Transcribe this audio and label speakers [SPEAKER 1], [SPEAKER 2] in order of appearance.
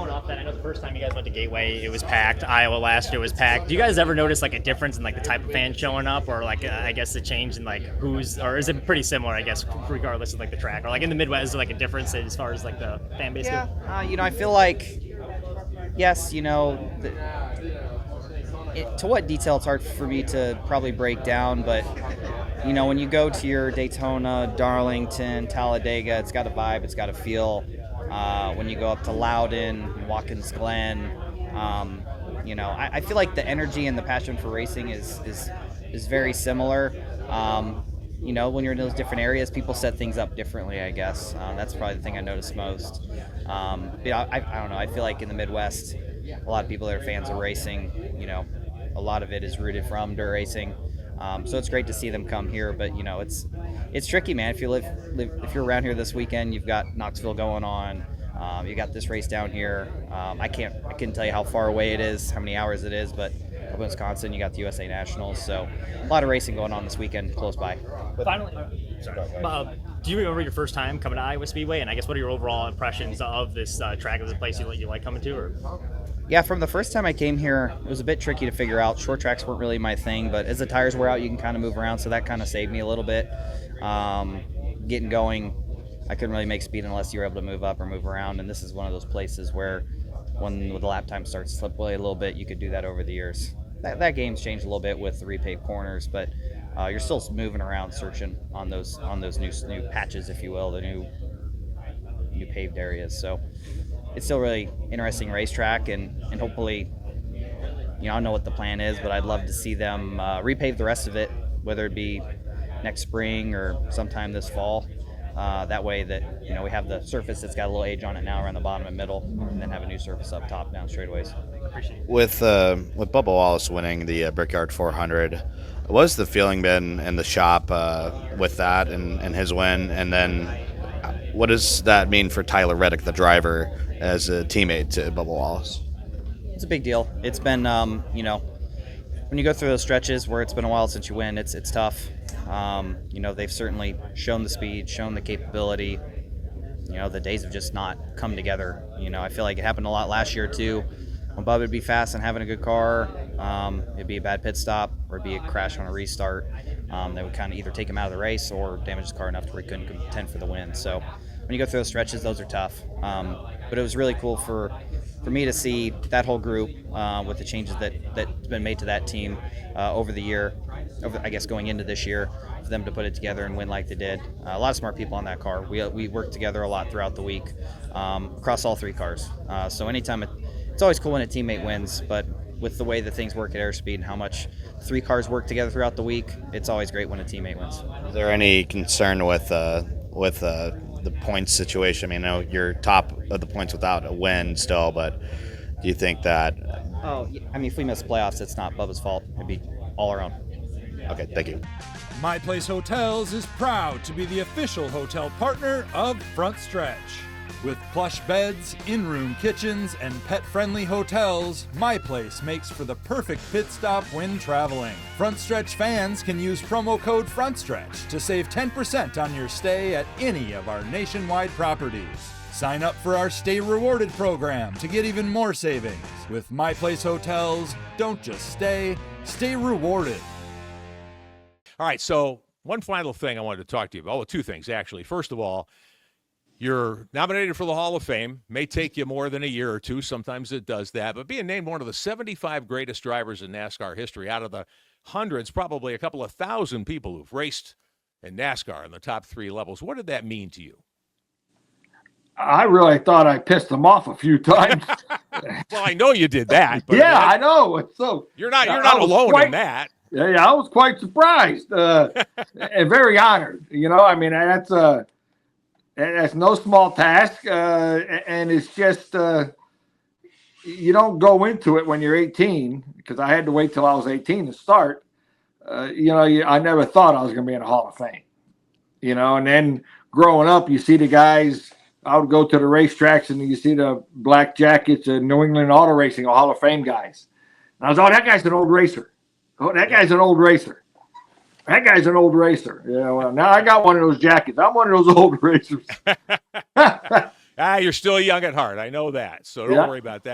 [SPEAKER 1] going off that, I know the first time you guys went to Gateway, it was packed. Iowa last year was packed. Do you guys ever notice like a difference in like the type of fans showing up, or like I guess the change in like who's, or is it pretty similar? I guess regardless of like the track, or like in the Midwest, is there like a difference as far as like the fan base goes?
[SPEAKER 2] I feel like yes, to what detail it's hard for me to probably break down, but when you go to your Daytona, Darlington, Talladega, it's got a vibe, it's got a feel. When you go up to Loudon, Watkins Glen, I feel like the energy and the passion for racing is very similar. When you're in those different areas, people set things up differently, I guess. That's probably the thing I notice most. I don't know. I feel like in the Midwest, a lot of people that are fans of racing, a lot of it is rooted from dirt racing. So it's great to see them come here, but it's tricky, man. If you're around here this weekend, you've got Knoxville going on. You got this race down here. I couldn't tell you how far away it is, how many hours it is, but up in Wisconsin, you got the USA Nationals. So a lot of racing going on this weekend close by.
[SPEAKER 1] Finally, do you remember your first time coming to Iowa Speedway? And I guess what are your overall impressions of this track? Is it a place you like coming to? Or?
[SPEAKER 2] Yeah, from the first time I came here, it was a bit tricky to figure out. Short tracks weren't really my thing, but as the tires wear out, you can kind of move around, so that kind of saved me a little bit. Getting going, I couldn't really make speed unless you were able to move up or move around, and this is one of those places where when the lap time starts to slip away a little bit, you could do that over the years. That game's changed a little bit with the repaved corners, but you're still moving around, searching on those new patches, if you will, the new paved areas. So it's still really interesting racetrack, and hopefully, I don't know what the plan is, but I'd love to see them repave the rest of it, whether it be next spring or sometime this fall. That way that, we have the surface that's got a little age on it now around the bottom and middle, and then have a new surface up top down straightaways.
[SPEAKER 3] With Bubba Wallace winning the Brickyard 400, what's the feeling been in the shop with that and his win? And then what does that mean for Tyler Reddick, the driver, as a teammate to Bubba Wallace?
[SPEAKER 2] It's a big deal. It's been, when you go through those stretches where it's been a while since you win, it's tough. They've certainly shown the speed, shown the capability. The days have just not come together. I feel like it happened a lot last year too. When Bubba would be fast and having a good car, it'd be a bad pit stop or it'd be a crash on a restart. They would kind of either take him out of the race or damage his car enough to where he couldn't contend for the win. So when you go through those stretches, those are tough. But it was really cool for me to see that whole group with the changes that's been made to that team over the year, I guess going into this year, for them to put it together and win like they did. A lot of smart people on that car. We worked together a lot throughout the week across all three cars. So anytime it's always cool when a teammate wins, but with the way that things work at Airspeed and how much three cars work together throughout the week, it's always great when a teammate wins.
[SPEAKER 3] Is there any concern with the points situation? I mean, I know you're top of the points without a win still, but do you think that...
[SPEAKER 2] if we miss playoffs, it's not Bubba's fault. It'd be all our own.
[SPEAKER 3] Okay, thank you.
[SPEAKER 4] My Place Hotels is proud to be the official hotel partner of Frontstretch. With plush beds, in-room kitchens, and pet-friendly hotels, My Place makes for the perfect pit stop when traveling. Frontstretch fans can use promo code Frontstretch to save 10% on your stay at any of our nationwide properties. Sign up for our Stay Rewarded program to get even more savings. With My Place Hotels, don't just stay rewarded.
[SPEAKER 5] All right, so one final thing I wanted to talk to you about. Well, two things, actually. First of all, you're nominated for the Hall of Fame. May take you more than a year or two. Sometimes it does that. But being named one of the 75 greatest drivers in NASCAR history out of the hundreds, probably a couple of thousand people who've raced in NASCAR in the top three levels, what did that mean to you?
[SPEAKER 6] I really thought I pissed them off a few times.
[SPEAKER 5] Well, I know you did that. But
[SPEAKER 6] yeah, I know. So
[SPEAKER 5] you're not alone in that.
[SPEAKER 6] Yeah, I was quite surprised and very honored. That's no small task, and it's just you don't go into it when you're 18, because I had to wait till I was 18 to start. I never thought I was going to be in a Hall of Fame. And then growing up, you see the guys. I would go to the racetracks and you see the black jackets and New England Auto Racing, Hall of Fame guys. And I was, that guy's an old racer. Oh, that guy's an old racer. That guy's an old racer. Well, now I got one of those jackets. I'm one of those old racers.
[SPEAKER 5] You're still young at heart. I know that. So don't
[SPEAKER 6] Yeah.
[SPEAKER 5] worry about that.